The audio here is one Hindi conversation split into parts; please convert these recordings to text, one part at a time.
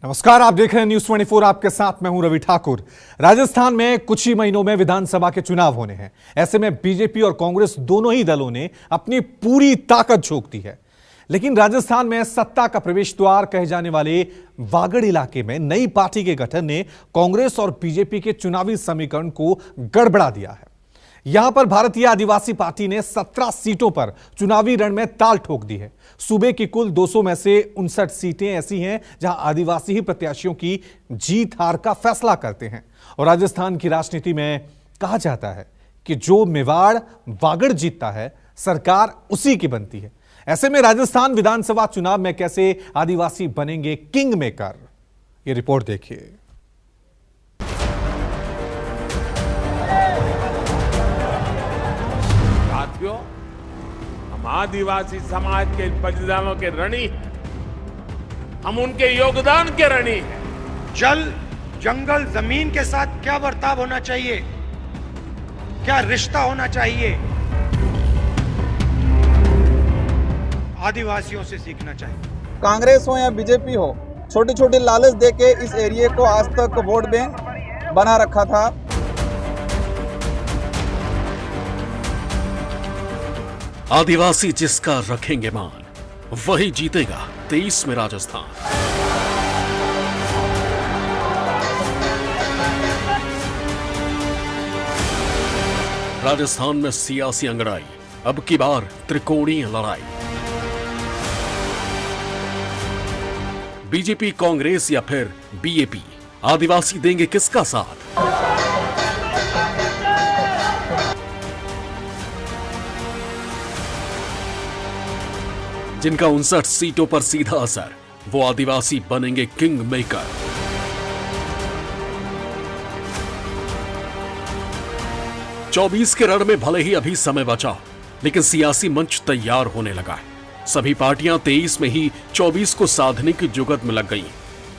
नमस्कार, आप देख रहे हैं न्यूज 24। आपके साथ मैं हूं रवि ठाकुर। राजस्थान में कुछ ही महीनों में विधानसभा के चुनाव होने हैं। ऐसे में बीजेपी और कांग्रेस दोनों ही दलों ने अपनी पूरी ताकत झोंक दी है। लेकिन राजस्थान में सत्ता का प्रवेश द्वार कहे जाने वाले वागड़ इलाके में नई पार्टी के गठन ने कांग्रेस और बीजेपी के चुनावी समीकरण को गड़बड़ा दिया है। यहां पर भारतीय आदिवासी पार्टी ने 17 सीटों पर चुनावी रण में ताल ठोक दी है। सूबे की कुल 200 में से 59 सीटें ऐसी हैं जहां आदिवासी ही प्रत्याशियों की जीत हार का फैसला करते हैं। और राजस्थान की राजनीति में कहा जाता है कि जो मेवाड़ वागड़ जीतता है, सरकार उसी की बनती है। ऐसे में राजस्थान विधानसभा चुनाव में कैसे आदिवासी बनेंगे किंग मेकर, यह रिपोर्ट देखिए। हम आदिवासी समाज के बलिदानों के ऋणी हैं, हम उनके योगदान के ऋणी हैं। जल, जंगल, जमीन के साथ क्या बर्ताव होना चाहिए, क्या रिश्ता होना चाहिए, आदिवासियों से सीखना चाहिए। कांग्रेस हो या बीजेपी हो, छोटी छोटी लालच देके इस एरिया को आज तक वोट बैंक बना रखा था। आदिवासी जिसका रखेंगे मान, वही जीतेगा 23 में राजस्थान। राजस्थान में सियासी अंगड़ाई, अब की बार त्रिकोणीय लड़ाई। बीजेपी, कांग्रेस या फिर बीएपी, आदिवासी देंगे किसका साथ? जिनका 59 सीटों पर सीधा असर, वो आदिवासी बनेंगे किंग मेकर। चौबीस के रण में भले ही अभी समय बचा हो, लेकिन सियासी मंच तैयार होने लगा है। सभी पार्टियां 23 में ही 24 को साधने की जुगत में लग गई।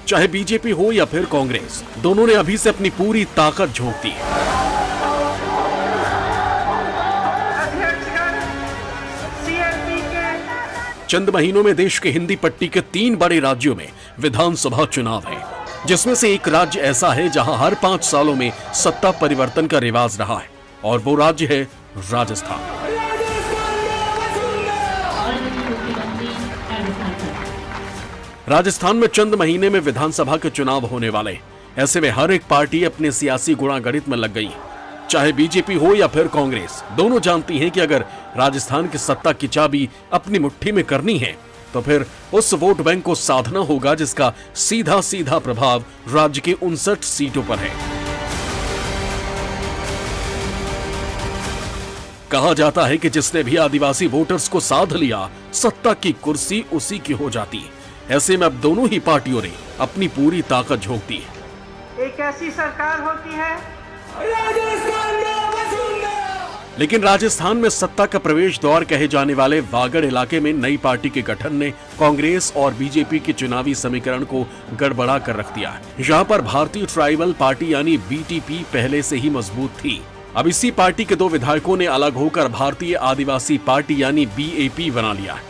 चाहे बीजेपी हो या फिर कांग्रेस, दोनों ने अभी से अपनी पूरी ताकत झोंक दी है। चंद महीनों में देश के हिंदी पट्टी के 3 बड़े राज्यों में विधानसभा चुनाव है, जिसमें से एक राज्य ऐसा है जहां हर 5 सालों में सत्ता परिवर्तन का रिवाज रहा है, और वो राज्य है राजस्थान। राजस्थान में चंद महीने में विधानसभा के चुनाव होने वाले। ऐसे में हर एक पार्टी अपने सियासी गुणागणित में लग गई। चाहे बीजेपी हो या फिर कांग्रेस, दोनों जानती हैं कि अगर राजस्थान की सत्ता की चाबी अपनी मुट्ठी में करनी है, तो फिर उस वोट बैंक को साधना होगा जिसका सीधा सीधा प्रभाव राज्य के 59 सीटों पर है। कहा जाता है कि जिसने भी आदिवासी वोटर्स को साध लिया, सत्ता की कुर्सी उसी की हो जाती है। ऐसे में अब दोनों ही पार्टियों ने अपनी पूरी ताकत झोंक दी है। एक ऐसी सरकार होती है लेकिन राजस्थान में सत्ता का प्रवेश द्वार कहे जाने वाले वागड़ इलाके में नई पार्टी के गठन ने कांग्रेस और बीजेपी के चुनावी समीकरण को गड़बड़ा कर रख दिया है। यहाँ पर भारतीय ट्राइबल पार्टी यानी बीटीपी पहले से ही मजबूत थी। अब इसी पार्टी के 2 विधायकों ने अलग होकर भारतीय आदिवासी पार्टी यानी बीएपी बना लिया है।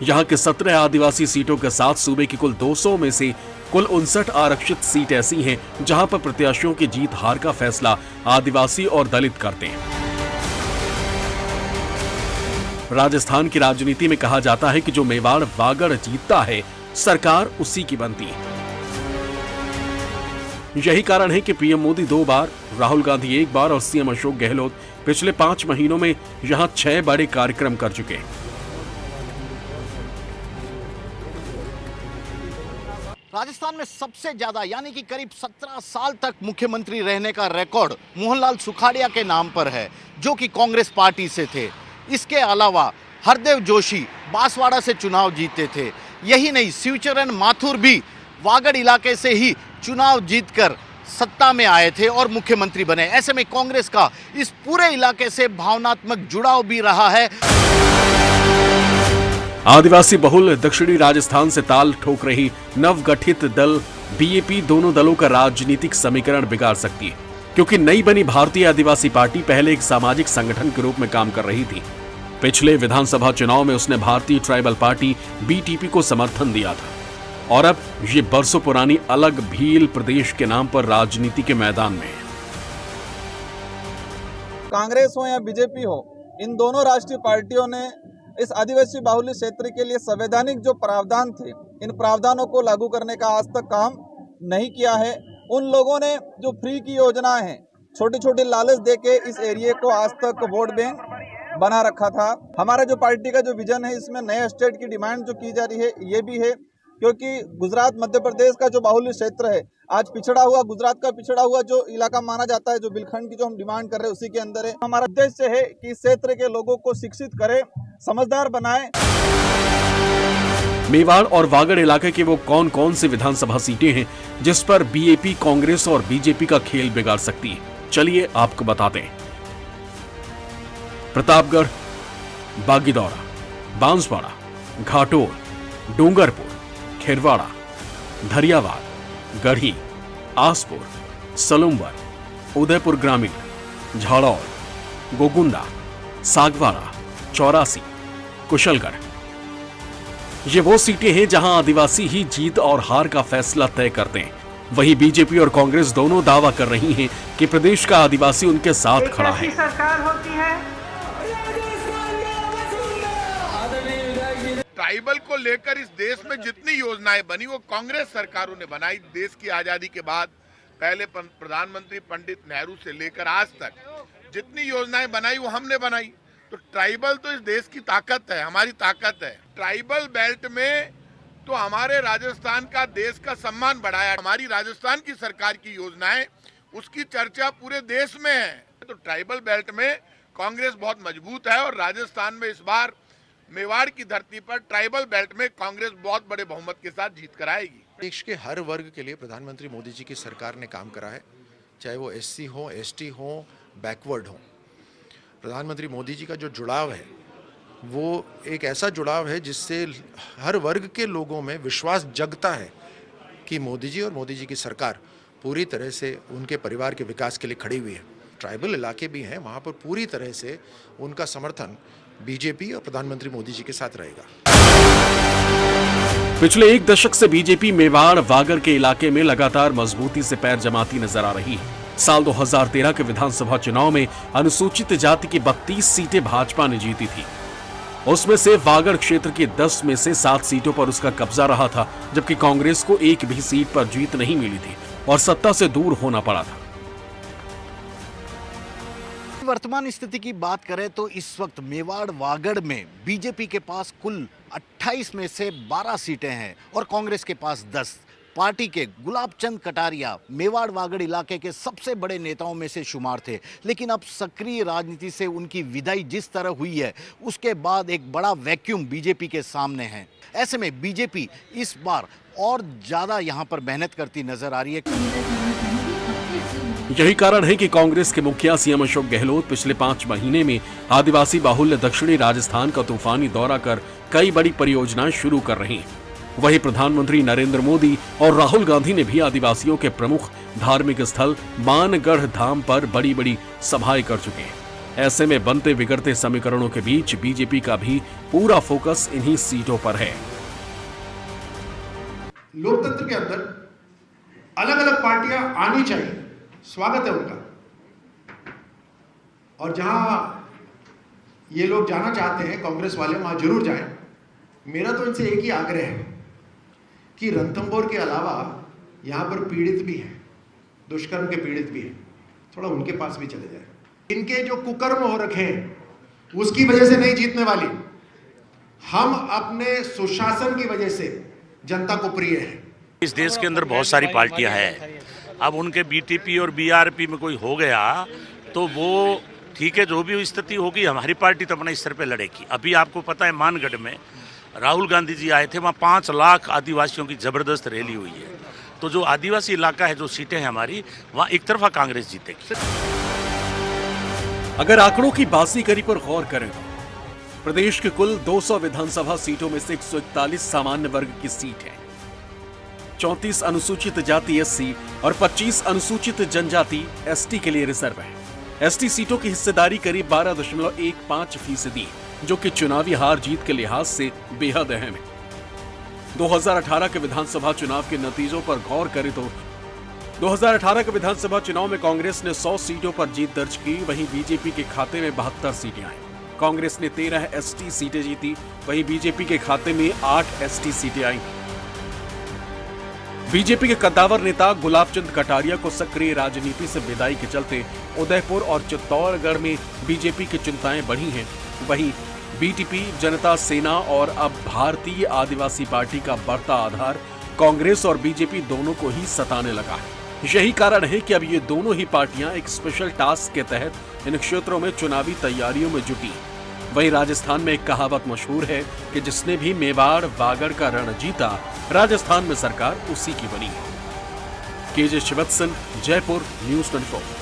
यहाँ के 17 आदिवासी सीटों के साथ सूबे की कुल 200 में से कुल 59 आरक्षित सीट ऐसी हैं जहां पर प्रत्याशियों की जीत हार का फैसला आदिवासी और दलित करते हैं। राजस्थान की राजनीति में कहा जाता है कि जो मेवाड़ वागड़ जीतता है, सरकार उसी की बनती है। यही कारण है कि पीएम मोदी 2 बार, राहुल गांधी 1 बार और सीएम अशोक गहलोत पिछले 5 महीनों में यहां 6 बड़े कार्यक्रम कर चुके हैं। राजस्थान में सबसे ज्यादा यानी कि करीब 17 साल तक मुख्यमंत्री रहने का रिकॉर्ड मोहनलाल सुखाड़िया के नाम पर है, जो कि कांग्रेस पार्टी से थे। इसके अलावा हरदेव जोशी बांसवाड़ा से चुनाव जीते थे। यही नहीं, शिवचरण माथुर भी वागड़ इलाके से ही चुनाव जीतकर सत्ता में आए थे और मुख्यमंत्री बने। ऐसे में कांग्रेस का इस पूरे इलाके से भावनात्मक जुड़ाव भी रहा है। आदिवासी बहुल दक्षिणी राजस्थान से ताल ठोक रही नवगठित दल बीएपी दोनों दलों का राजनीतिक समीकरण बिगाड़ सकती है, क्योंकि नई बनी भारतीय आदिवासी पार्टी पहले एक सामाजिक संगठन के रूप में काम कर रही थी। पिछले विधानसभा चुनाव में उसने भारतीय ट्राइबल पार्टी बीटीपी को समर्थन दिया था। और अब ये बरसों पुरानी अलग भील प्रदेश के नाम पर राजनीति के मैदान में। कांग्रेस हो या बीजेपी हो, इन दोनों राष्ट्रीय पार्टियों ने इस आदिवासी बाहुल्य क्षेत्र के लिए संवैधानिक जो प्रावधान थे, इन प्रावधानों को लागू करने का आज तक काम नहीं किया है। उन लोगों ने जो फ्री की योजनाएं हैं, छोटी छोटी लालच देके इस एरिया को आज तक वोट बैंक बना रखा था। हमारा जो पार्टी का जो विजन है, इसमें नए स्टेट की डिमांड जो की जा रही है, ये भी है क्योंकि गुजरात मध्य प्रदेश का जो बाहुल्य क्षेत्र है, आज पिछड़ा हुआ, गुजरात का पिछड़ा हुआ जो इलाका माना जाता है, जो बिलखंड की जो हम डिमांड कर रहे हैं उसी के अंदर है। हमारा उद्देश्य है कि इस क्षेत्र के लोगों को शिक्षित करें, समझदार बनाएं। मेवाड़ और वागड़ इलाके के वो कौन कौन सी विधानसभा सीटें हैं जिस पर बीएपी, कांग्रेस और बीजेपी का खेल बिगाड़ सकती है, चलिए आपको बताते हैं। प्रतापगढ़, बागीदौरा, बांसवाड़ा, घाटोल, डूंगरपुर, खिरवाड़ा, धरियावाद, गढ़ी, आसपुर, सलुम्बर, उदयपुर ग्रामीण, झाड़ौल, गोगुंदा, सागवाड़ा, चौरासी, कुशलगढ़। ये वो सीटें हैं जहां आदिवासी ही जीत और हार का फैसला तय करते हैं। वहीं बीजेपी और कांग्रेस दोनों दावा कर रही हैं कि प्रदेश का आदिवासी उनके साथ खड़ा है। सरकार होती है। ट्राइबल को लेकर इस देश में जितनी योजनाएं बनी वो कांग्रेस सरकारों ने बनाई। देश की आजादी के बाद पहले प्रधानमंत्री पंडित नेहरू से लेकर आज तक जितनी योजनाएं बनाई वो हमने बनाई। तो ट्राइबल तो इस देश की ताकत है, हमारी ताकत है। ट्राइबल बेल्ट में तो हमारे राजस्थान का, देश का सम्मान बढ़ाया। हमारी राजस्थान की सरकार की योजनाएं, उसकी चर्चा पूरे देश में है। तो ट्राइबल बेल्ट में कांग्रेस बहुत मजबूत है और राजस्थान में इस बार मेवाड़ की धरती पर ट्राइबल बेल्ट में कांग्रेस बहुत बड़े बहुमत के साथ जीत कर आएगी। देश के हर वर्ग के लिए प्रधानमंत्री मोदी जी की सरकार ने काम करा है, चाहे वो एससी हो, एसटी हो, बैकवर्ड हो। प्रधानमंत्री मोदी जी का जो जुड़ाव है वो एक ऐसा जुड़ाव है जिससे हर वर्ग के लोगों में विश्वास जगता है कि मोदी जी और मोदी जी की सरकार पूरी तरह से उनके परिवार के विकास के लिए खड़ी हुई है। ट्राइबल इलाके भी हैं, वहाँ पर पूरी तरह से उनका समर्थन बीजेपी और प्रधानमंत्री मोदी जी के साथ रहेगा। पिछले एक दशक से बीजेपी मेवाड़, वागड़ के इलाके में लगातार मजबूती से पैर जमाती नजर आ रही है। साल 2013 के विधानसभा चुनाव में अनुसूचित जाति की 32 सीटें भाजपा ने जीती थी। उसमें से वागड़ क्षेत्र की 10 में से 7 सीटों पर उसका कब्जा रहा था, जबकि कांग्रेस को एक भी सीट पर जीत नहीं मिली थी और सत्ता से दूर होना पड़ा था। वर्तमान स्थिति की बात करें तो इस वक्त मेवाड़ वागड़ में बीजेपी के पास कुल 28 में से 12 सीटें हैं और कांग्रेस के पास 10। पार्टी के गुलाब चंद कटारिया मेवाड़ वागड़ इलाके के सबसे बड़े नेताओं में से शुमार थे, लेकिन अब सक्रिय राजनीति से उनकी विदाई जिस तरह हुई है, उसके बाद एक बड़ा वैक्यूम बीजेपी के सामने है। ऐसे में बीजेपी इस बार और ज्यादा यहां पर मेहनत करती नजर आ रही है। यही कारण है कि कांग्रेस के मुखिया सीएम अशोक गहलोत पिछले 5 महीने में आदिवासी बाहुल्य दक्षिणी राजस्थान का तूफानी दौरा कर कई बड़ी परियोजनाएं शुरू कर रही हैं। वहीं प्रधानमंत्री नरेंद्र मोदी और राहुल गांधी ने भी आदिवासियों के प्रमुख धार्मिक स्थल मानगढ़ धाम पर बड़ी बड़ी सभाएं कर चुके हैं। ऐसे में बनते बिगड़ते समीकरणों के बीच बीजेपी का भी पूरा फोकस इन्हीं सीटों पर है। लोकतंत्र के अंदर अलग अलग पार्टियां आनी चाहिए, स्वागत है उनका। और जहां ये लोग जाना चाहते हैं कांग्रेस वाले, वहां जरूर जाएं। मेरा तो इनसे एक ही आग्रह है कि रणथंभौर के अलावा यहाँ पर पीड़ित भी हैं, दुष्कर्म के पीड़ित भी हैं, थोड़ा उनके पास भी चले जाए। इनके जो कुकर्म हो रखे हैं उसकी वजह से नहीं जीतने वाली, हम अपने सुशासन की वजह से जनता को प्रिय है। इस देश के अंदर बहुत सारी पार्टियां हैं, अब उनके बीटीपी और बीआरपी में कोई हो गया तो वो ठीक है, जो भी स्थिति होगी हमारी पार्टी तो अपने स्तर पे लड़ेगी। अभी आपको पता है मानगढ़ में राहुल गांधी जी आए थे, वहाँ 5 लाख आदिवासियों की जबरदस्त रैली हुई है। तो जो आदिवासी इलाका है, जो सीटें हैं हमारी, वहाँ एक तरफा कांग्रेस जीतेगी। अगर आंकड़ों की बाजीगरी पर गौर करें तो प्रदेश के कुल 200 विधानसभा सीटों में से 141 सामान्य वर्ग की सीट है, 34 अनुसूचित जाति एससी और 25 अनुसूचित जनजाति एसटी के लिए रिजर्व है। एसटी सीटों की हिस्सेदारी करीब 12.15% जो कि चुनावी हार जीत के लिहाज से बेहद अहम है। 2018 के विधानसभा चुनाव के नतीजों पर गौर करें तो 2018 के विधानसभा चुनाव में कांग्रेस ने 100 सीटों पर जीत दर्ज की, वहीं बीजेपी के खाते में 72 सीटें आई। कांग्रेस ने 13 एसटी सीटें जीती, वहीं बीजेपी के खाते में 8 एसटी सीटें आई। बीजेपी के कद्दावर नेता गुलाबचंद कटारिया को सक्रिय राजनीति से विदाई के चलते उदयपुर और चित्तौड़गढ़ में बीजेपी की चिंताएं बढ़ी हैं। वहीं बीटीपी, जनता सेना और अब भारतीय आदिवासी पार्टी का बढ़ता आधार कांग्रेस और बीजेपी दोनों को ही सताने लगा है। यही कारण है कि अब ये दोनों ही पार्टियां एक स्पेशल टास्क के तहत इन क्षेत्रों में चुनावी तैयारियों में जुटी। वहीं राजस्थान में एक कहावत मशहूर है कि जिसने भी मेवाड़ वागड़ का रण जीता, राजस्थान में सरकार उसी की बनी है। KJ Shivatsan, Jaipur, News 24।